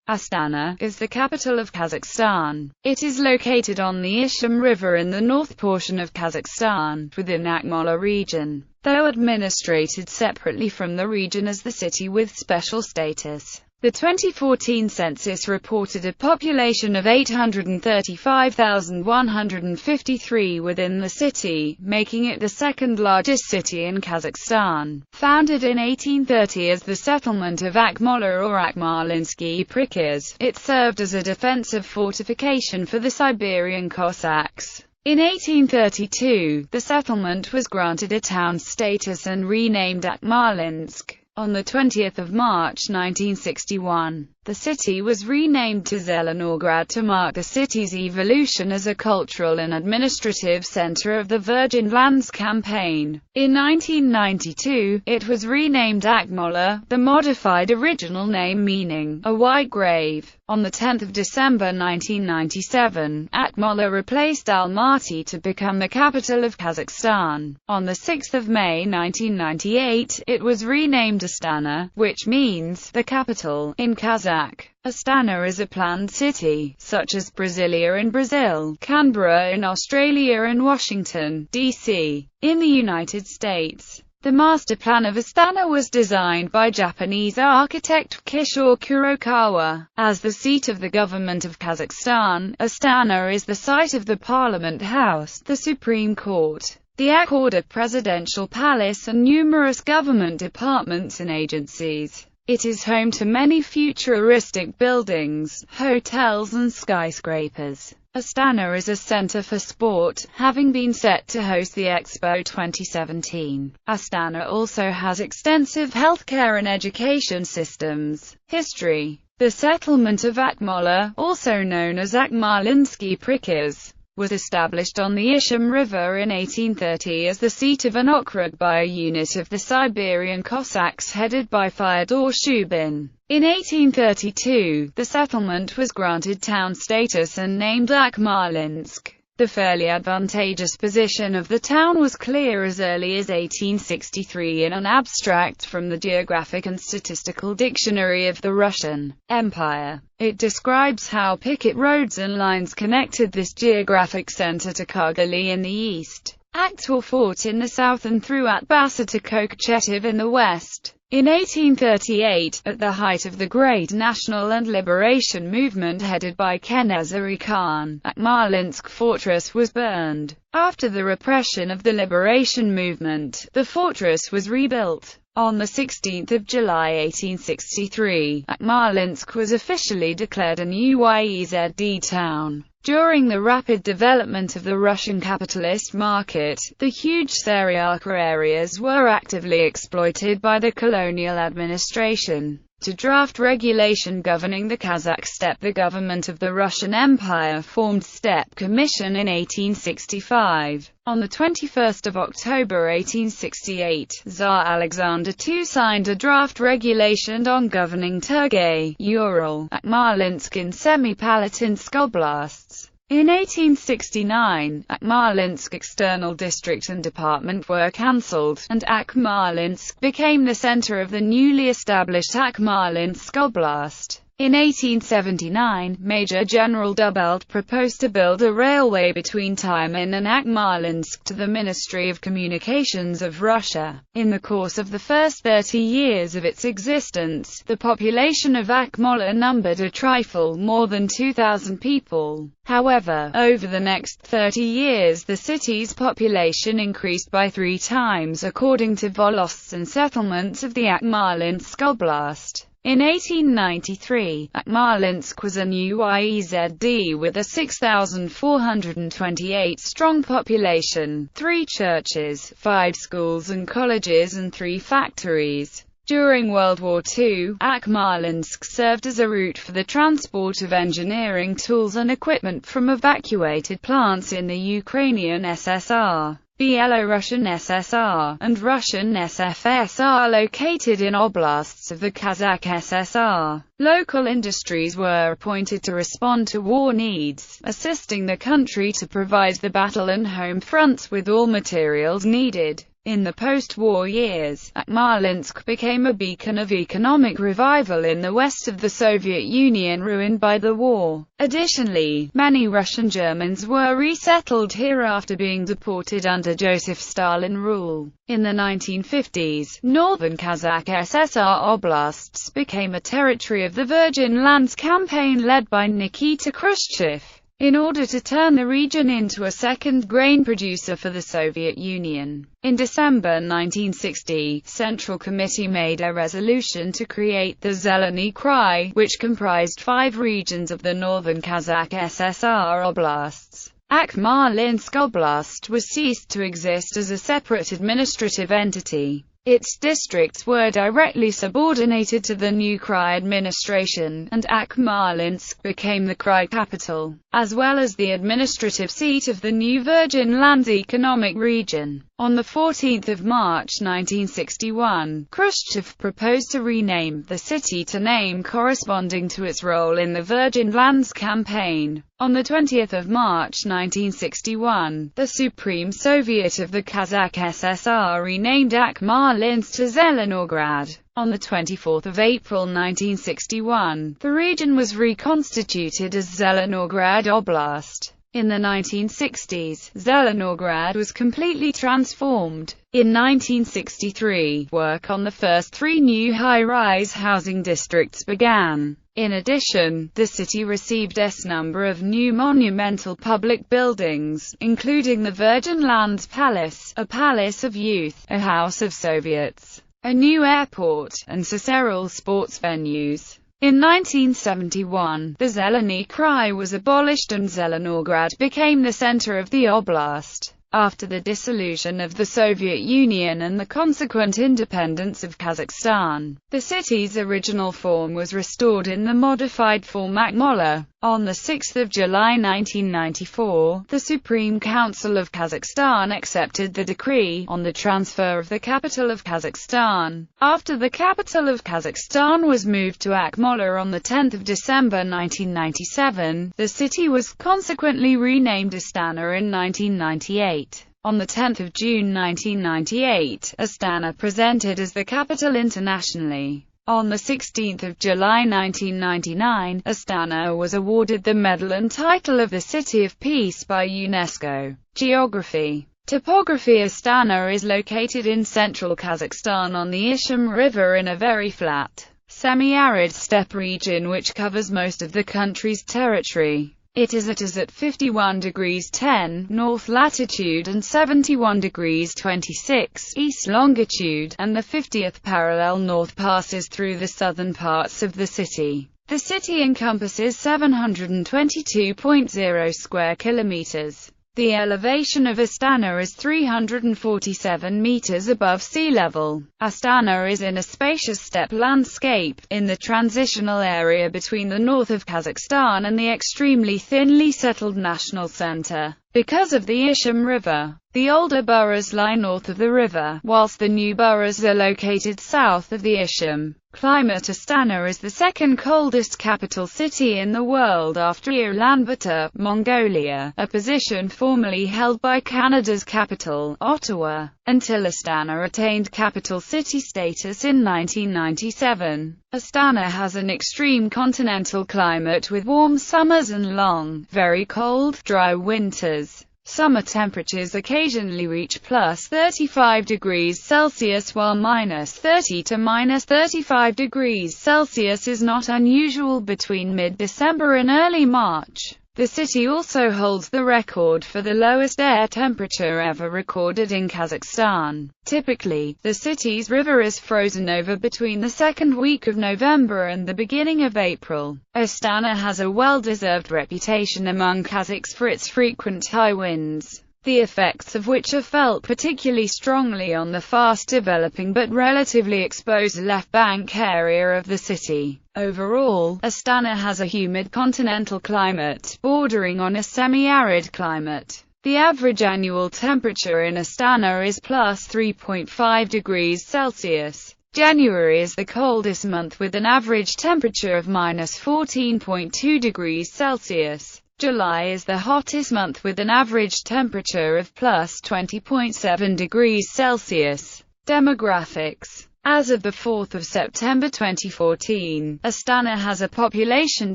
Astana is the capital of Kazakhstan. It is located on the Ishim River in the north portion of Kazakhstan, within Akmola region, though administrated separately from the region as the city with special status. The 2014 census reported a population of 835,153 within the city, making it the second largest city in Kazakhstan. Founded in 1830 as the settlement of Akmola or Akmalinsky Prikas, it served as a defensive fortification for the Siberian Cossacks. In 1832, the settlement was granted a town status and renamed Akmalinsk. On 20 March 1961, the city was renamed to Zelenograd to mark the city's evolution as a cultural and administrative center of the Virgin Lands campaign. In 1992, it was renamed Akmola, the modified original name meaning a white grave. On 10 December 1997, Akmola replaced Almaty to become the capital of Kazakhstan. On 6 May 1998, it was renamed Astana, which means the capital in Kazakh. Astana is a planned city, such as Brasilia in Brazil, Canberra in Australia and Washington, D.C. in the United States. The master plan of Astana was designed by Japanese architect Kishore Kurokawa. As the seat of the government of Kazakhstan, Astana is the site of the Parliament House, the Supreme Court, the Ak-Order Presidential Palace and numerous government departments and agencies. It is home to many futuristic buildings, hotels and skyscrapers. Astana is a center for sport, having been set to host the Expo 2017. Astana also has extensive healthcare and education systems. History. The settlement of Akmola, also known as Akmalinsky Prikas, was established on the Ishim River in 1830 as the seat of an okrug by a unit of the Siberian Cossacks headed by Fyodor Shubin. In 1832, the settlement was granted town status and named Akmalinsk. The fairly advantageous position of the town was clear as early as 1863 in an abstract from the Geographic and Statistical Dictionary of the Russian Empire. It describes how picket roads and lines connected this geographic center to Kargali in the east, Aktor Fort in the south and through Atbasa to Kokchetiv in the west. In 1838, at the height of the Great National and Liberation Movement headed by Kenezari Khan, Akmalinsk fortress was burned. After the repression of the liberation movement, the fortress was rebuilt. On 16 July 1863, Akmalinsk was officially declared an UYEZD town. During the rapid development of the Russian capitalist market, the huge Syriaca areas were actively exploited by the colonial administration. To draft regulation governing the Kazakh steppe, the government of the Russian Empire formed Steppe Commission in 1865. On 21 October 1868, Tsar Alexander II signed a draft regulation on governing Turgay, Ural, Akmalinsk in Semipalatinsk oblasts. In 1869, Akmalinsk external district and department were cancelled, and Akmalinsk became the center of the newly established Akmalinsk Oblast. In 1879, Major General Dubelt proposed to build a railway between Tyumen and Akmalinsk to the Ministry of Communications of Russia. In the course of the first 30 years of its existence, the population of Akmola numbered a trifle more than 2,000 people. However, over the next 30 years the city's population increased by 3 times according to Volosts and settlements of the Akmalinsk Oblast. In 1893, Akmalinsk was an UYEZD with a 6,428-strong population, 3 churches, 5 schools and colleges and 3 factories. During World War II, Akmalinsk served as a route for the transport of engineering tools and equipment from evacuated plants in the Ukrainian SSR, Belarusian SSR, and Russian SFSR located in oblasts of the Kazakh SSR. Local industries were appointed to respond to war needs, assisting the country to provide the battle and home fronts with all materials needed. In the post-war years, Akmalinsk became a beacon of economic revival in the west of the Soviet Union ruined by the war. Additionally, many Russian Germans were resettled here after being deported under Joseph Stalin rule. In the 1950s, northern Kazakh SSR oblasts became a territory of the Virgin Lands campaign led by Nikita Khrushchev, in order to turn the region into a second grain producer for the Soviet Union. In December 1960, Central Committee made a resolution to create the Zeleny Krai, which comprised 5 regions of the northern Kazakh SSR oblasts. Akmalinsk Oblast was ceased to exist as a separate administrative entity. Its districts were directly subordinated to the new Krai administration, and Akmalinsk became the Krai capital, as well as the administrative seat of the new Virgin Lands Economic Region. On 14 March 1961, Khrushchev proposed to rename the city to name corresponding to its role in the Virgin Lands campaign. On 20 March 1961, the Supreme Soviet of the Kazakh SSR renamed Akmalinsk to Zelenorgrad. On 24 April 1961, the region was reconstituted as Zelenorgrad Oblast. In the 1960s, Zelenorgrad was completely transformed. In 1963, work on the first 3 new high-rise housing districts began. In addition, the city received a number of new monumental public buildings, including the Virgin Lands Palace, a Palace of Youth, a House of Soviets, a new airport, and several sports venues. In 1971, the Zeleny Krai was abolished and Zelenorgrad became the center of the oblast. After the dissolution of the Soviet Union and the consequent independence of Kazakhstan, the city's original form was restored in the modified form Akmola. On 6 July 1994, the Supreme Council of Kazakhstan accepted the decree on the transfer of the capital of Kazakhstan. After the capital of Kazakhstan was moved to Akmola on 10 December 1997, the city was consequently renamed Astana in 1998. On 10 June 1998, Astana presented as the capital internationally. On 16 July 1999, Astana was awarded the medal and title of the City of Peace by UNESCO. Geography. Topography. Astana is located in central Kazakhstan on the Ishim River in a very flat, semi-arid steppe region which covers most of the country's territory. It is at 51 degrees 10 north latitude and 71 degrees 26 east longitude, and the 50th parallel north passes through the southern parts of the city. The city encompasses 722.0 square kilometers. The elevation of Astana is 347 meters above sea level. Astana is in a spacious steppe landscape, in the transitional area between the north of Kazakhstan and the extremely thinly settled national center. Because of the Ishim River, the older boroughs lie north of the river, whilst the new boroughs are located south of the Ishim. Climate. Astana is the second coldest capital city in the world after Ulaanbaatar, Mongolia, a position formerly held by Canada's capital, Ottawa, until Astana attained capital city status in 1997. Astana has an extreme continental climate with warm summers and long, very cold, dry winters. Summer temperatures occasionally reach plus 35 degrees Celsius while minus 30 to minus 35 degrees Celsius is not unusual between mid-December and early March. The city also holds the record for the lowest air temperature ever recorded in Kazakhstan. Typically, the city's river is frozen over between the second week of November and the beginning of April. Astana has a well-deserved reputation among Kazakhs for its frequent high winds, the effects of which are felt particularly strongly on the fast-developing but relatively exposed left bank area of the city. Overall, Astana has a humid continental climate, bordering on a semi-arid climate. The average annual temperature in Astana is plus 3.5 degrees Celsius. January is the coldest month with an average temperature of minus 14.2 degrees Celsius. July is the hottest month with an average temperature of plus 20.7 degrees Celsius. Demographics. As of the 4th of September 2014, Astana has a population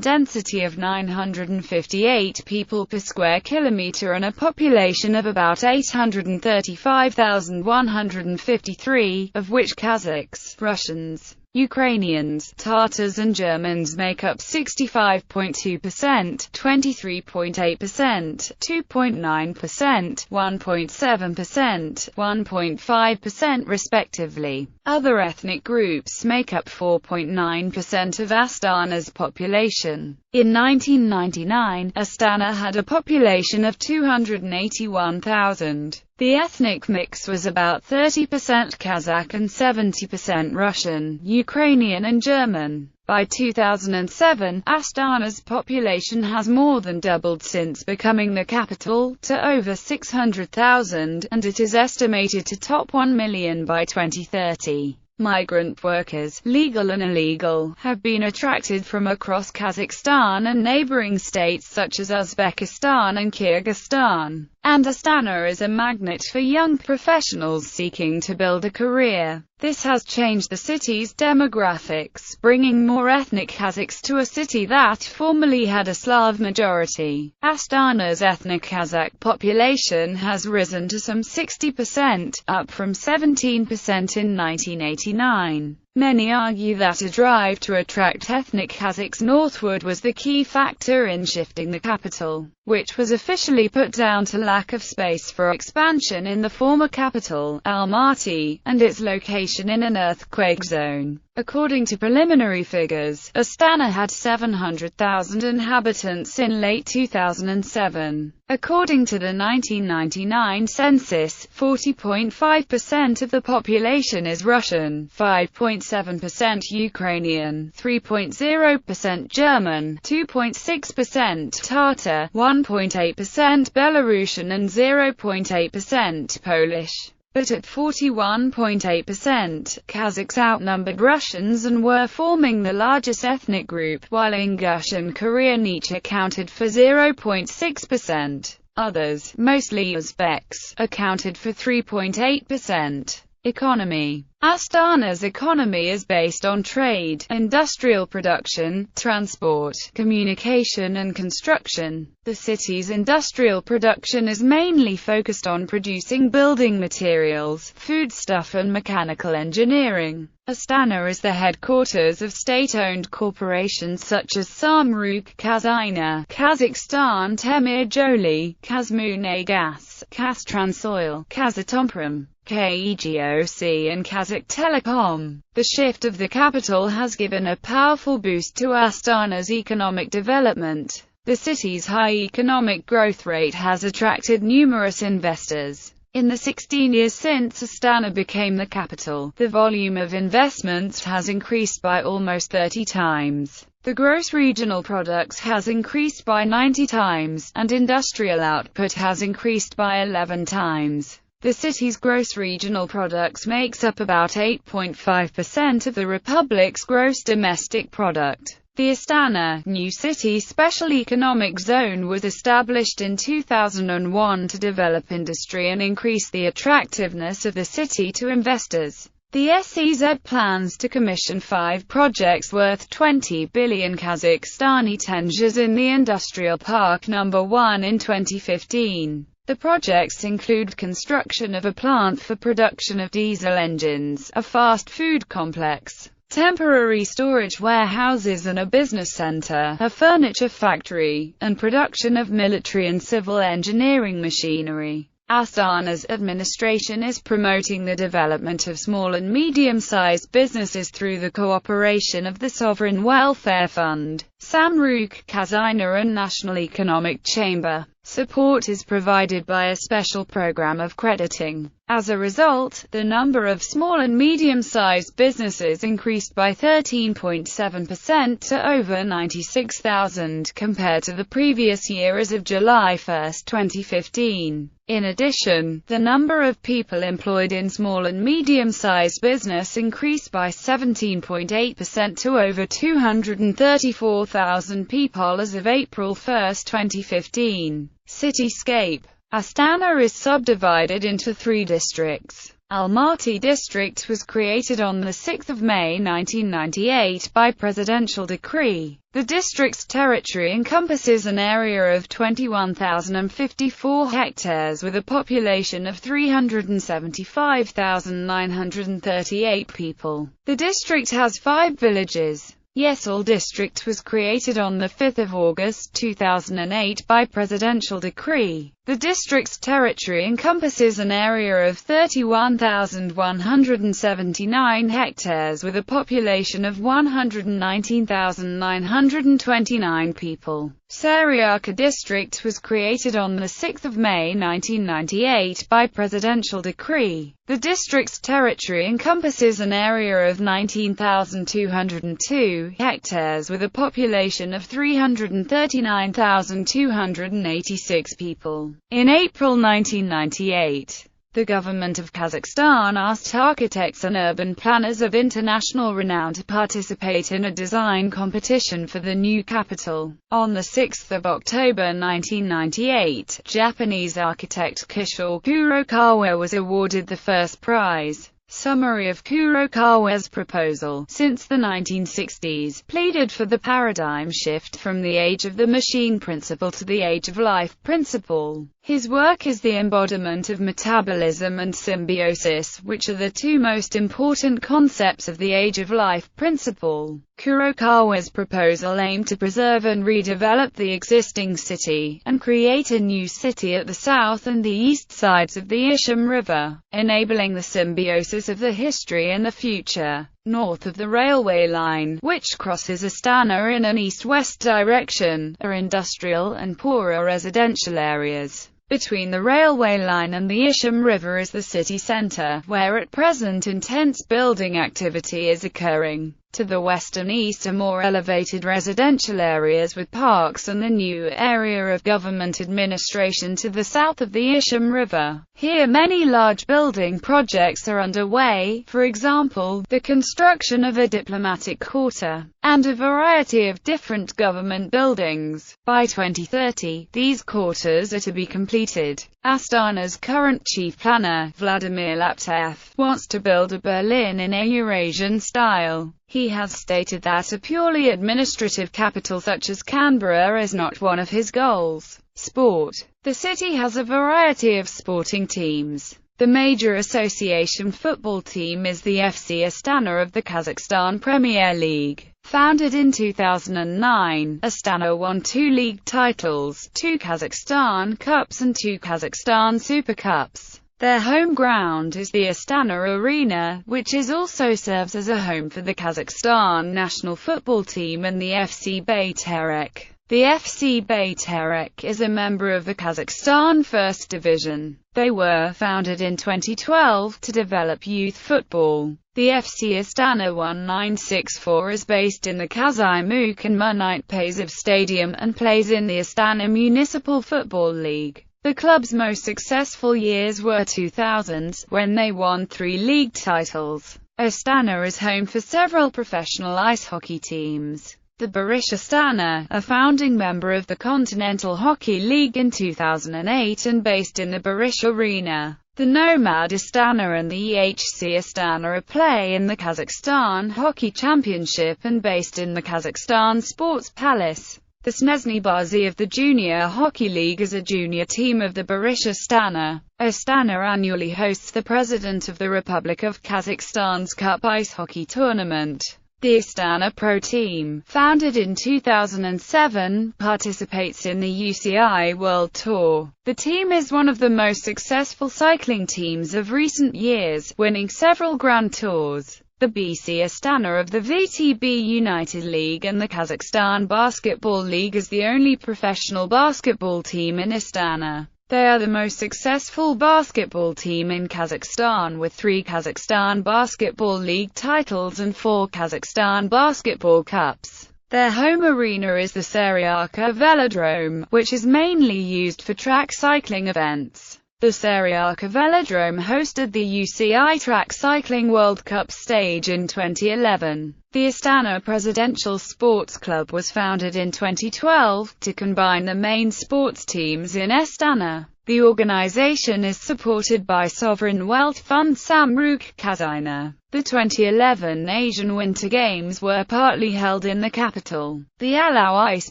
density of 958 people per square kilometre and a population of about 835,153, of which Kazakhs, Russians, Ukrainians, Tatars and Germans make up 65.2%, 23.8%, 2.9%, 1.7%, 1.5% respectively. Other ethnic groups make up 4.9% of Astana's population. In 1999, Astana had a population of 281,000. The ethnic mix was about 30% Kazakh and 70% Russian, Ukrainian and German. By 2007, Astana's population has more than doubled since becoming the capital, to over 600,000, and it is estimated to top 1 million by 2030. Migrant workers, legal and illegal, have been attracted from across Kazakhstan and neighboring states such as Uzbekistan and Kyrgyzstan. And Astana is a magnet for young professionals seeking to build a career. This has changed the city's demographics, bringing more ethnic Kazakhs to a city that formerly had a Slav majority. Astana's ethnic Kazakh population has risen to some 60%, up from 17% in 1989. Many argue that a drive to attract ethnic Kazakhs northward was the key factor in shifting the capital, which was officially put down to lack of space for expansion in the former capital, Almaty, and its location in an earthquake zone. According to preliminary figures, Astana had 700,000 inhabitants in late 2007. According to the 1999 census, 40.5% of the population is Russian, 5.7% Ukrainian, 3.0% German, 2.6% Tatar, 1.8% Belarusian and 0.8% Polish. But at 41.8%, Kazakhs outnumbered Russians and were forming the largest ethnic group, while Ingush and Korean each accounted for 0.6%. Others, mostly Uzbeks, accounted for 3.8%. Economy. Astana's economy is based on trade, industrial production, transport, communication and construction. The city's industrial production is mainly focused on producing building materials, foodstuff and mechanical engineering. Astana is the headquarters of state-owned corporations such as Samruk Kazyna, Kazakhstan Temir Joly, Kazmunaygas, Kaztransoil, Kazatomprom, KEGOC and Kazakh Telecom. The shift of the capital has given a powerful boost to Astana's economic development. The city's high economic growth rate has attracted numerous investors. In the 16 years since Astana became the capital, the volume of investments has increased by almost 30 times. The gross regional products has increased by 90 times, and industrial output has increased by 11 times. The city's gross regional products makes up about 8.5% of the republic's gross domestic product. The Astana, New City Special Economic Zone was established in 2001 to develop industry and increase the attractiveness of the city to investors. The SEZ plans to commission 5 projects worth 20 billion Kazakhstani tenges in the Industrial Park No. 1 in 2015. The projects include construction of a plant for production of diesel engines, a fast food complex, temporary storage warehouses and a business center, a furniture factory, and production of military and civil engineering machinery. Astana's administration is promoting the development of small and medium-sized businesses through the cooperation of the Sovereign Welfare Fund, Samruk Kazyna and National Economic Chamber. Support is provided by a special program of crediting. As a result, the number of small and medium-sized businesses increased by 13.7% to over 96,000 compared to the previous year as of July 1, 2015. In addition, the number of people employed in small and medium-sized business increased by 17.8% to over 234,000 people as of April 1, 2015. Cityscape. Astana is subdivided into 3 districts. Almaty district was created on 6 May 1998 by presidential decree. The district's territory encompasses an area of 21,054 hectares with a population of 375,938 people. The district has 5 villages. Yesal district was created on 5 August 2008 by presidential decree. The district's territory encompasses an area of 31,179 hectares with a population of 119,929 people. Saryaka district was created on 6 May 1998 by presidential decree. The district's territory encompasses an area of 19,202 hectares with a population of 339,286 people. In April 1998, the government of Kazakhstan asked architects and urban planners of international renown to participate in a design competition for the new capital. On 6 October 1998, Japanese architect Kishore Kurokawa was awarded the first prize. Summary of Kurokawa's proposal, since the 1960s, pleaded for the paradigm shift from the age of the machine principle to the age of life principle. His work is the embodiment of metabolism and symbiosis, which are the 2 most important concepts of the age of life principle. Kurokawa's proposal aimed to preserve and redevelop the existing city, and create a new city at the south and the east sides of the Ishim River, enabling the symbiosis of the history and the future. North of the railway line, which crosses Astana in an east-west direction, are industrial and poorer residential areas. Between the railway line and the Ishim River is the city centre, where at present intense building activity is occurring. To the west and east are more elevated residential areas with parks and the new area of government administration to the south of the Ishim River. Here many large building projects are underway, for example, the construction of a diplomatic quarter, and a variety of different government buildings. By 2030, these quarters are to be completed. Astana's current chief planner, Vladimir Laptev, wants to build a Berlin in a Eurasian style. He has stated that a purely administrative capital such as Canberra is not one of his goals. Sport. The city has a variety of sporting teams. The major association football team is the FC Astana of the Kazakhstan Premier League. Founded in 2009, Astana won 2 league titles, 2 Kazakhstan Cups and 2 Kazakhstan Super Cups. Their home ground is the Astana Arena, which also serves as a home for the Kazakhstan national football team and the FC Bayterek. The FC Bayterek is a member of the Kazakhstan First Division. They were founded in 2012 to develop youth football. The FC Astana 1964 is based in the Kazimuk and Munite Paziv Stadium and plays in the Astana Municipal Football League. The club's most successful years were 2000s, when they won 3 league titles. Astana is home for several professional ice hockey teams. The Barish Astana, a founding member of the Continental Hockey League in 2008 and based in the Barish Arena. The Nomad Astana and the EHC Astana play in the Kazakhstan Hockey Championship and based in the Kazakhstan Sports Palace. The Snezhny Bazi of the Junior Hockey League is a junior team of the Barish Astana. Astana annually hosts the President of the Republic of Kazakhstan's Cup Ice Hockey Tournament. The Astana Pro Team, founded in 2007, participates in the UCI World Tour. The team is one of the most successful cycling teams of recent years, winning several Grand Tours. The BC Astana of the VTB United League and the Kazakhstan Basketball League is the only professional basketball team in Astana. They are the most successful basketball team in Kazakhstan, with 3 Kazakhstan Basketball League titles and 4 Kazakhstan Basketball Cups. Their home arena is the Saryaka Velodrome, which is mainly used for track cycling events. The Saryaka Velodrome hosted the UCI Track Cycling World Cup stage in 2011. The Astana Presidential Sports Club was founded in 2012 to combine the main sports teams in Astana. The organization is supported by sovereign wealth fund Samruk Kazyna. The 2011 Asian Winter Games were partly held in the capital. The Alao Ice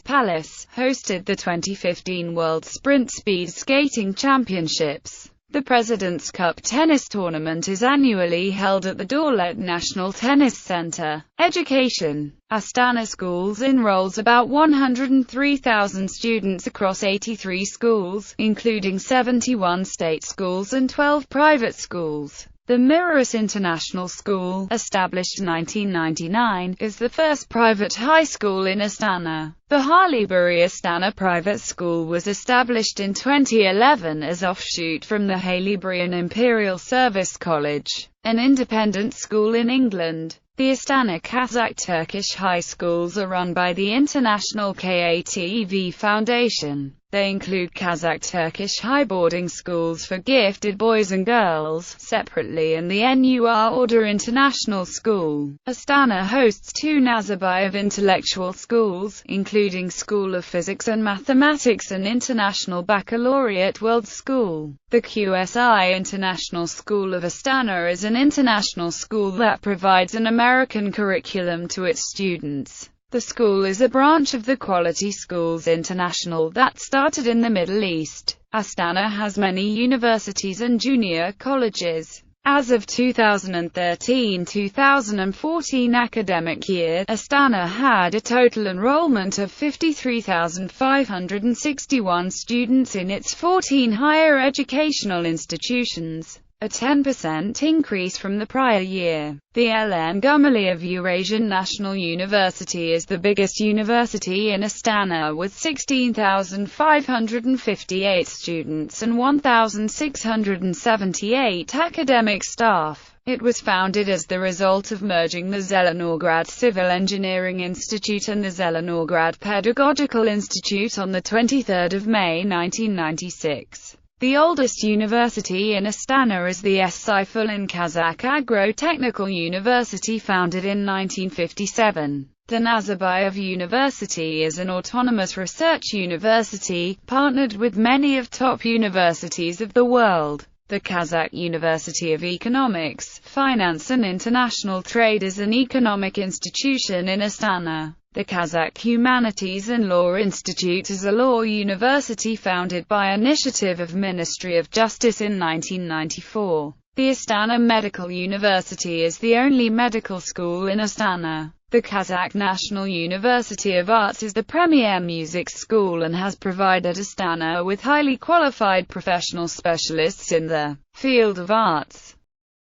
Palace hosted the 2015 World Sprint Speed Skating Championships. The President's Cup tennis tournament is annually held at the Dorlet National Tennis Center. Education. Astana Schools enrolls about 103,000 students across 83 schools, including 71 state schools and 12 private schools. The Mirrors International School, established 1999, is the first private high school in Astana. The Harleybury Astana Private School was established in 2011 as offshoot from the Haileybury Imperial Service College, an independent school in England. The Astana Kazakh-Turkish high schools are run by the International KATV Foundation. They include Kazakh-Turkish high boarding schools for gifted boys and girls, separately, and the NUR Order International School. Astana hosts 2 Nazarbayev intellectual schools, including School of Physics and Mathematics and International Baccalaureate World School. The QSI International School of Astana is an international school that provides an American curriculum to its students. The school is a branch of the Quality Schools International that started in the Middle East. Astana has many universities and junior colleges. As of 2013-2014 academic year, Astana had a total enrollment of 53,561 students in its 14 higher educational institutions, a 10% increase from the prior year. The LN Gumilev Eurasian National University is the biggest university in Astana, with 16,558 students and 1,678 academic staff. It was founded as the result of merging the Zelenograd Civil Engineering Institute and the Zelenograd Pedagogical Institute on 23 May 1996. The oldest university in Astana is the Saifulin Kazakh Agro-Technical University, founded in 1957. The Nazarbayev University is an autonomous research university, partnered with many of top universities of the world. The Kazakh University of Economics, Finance and International Trade is an economic institution in Astana. The Kazakh Humanities and Law Institute is a law university founded by initiative of Ministry of Justice in 1994. The Astana Medical University is the only medical school in Astana. The Kazakh National University of Arts is the premier music school and has provided Astana with highly qualified professional specialists in the field of arts.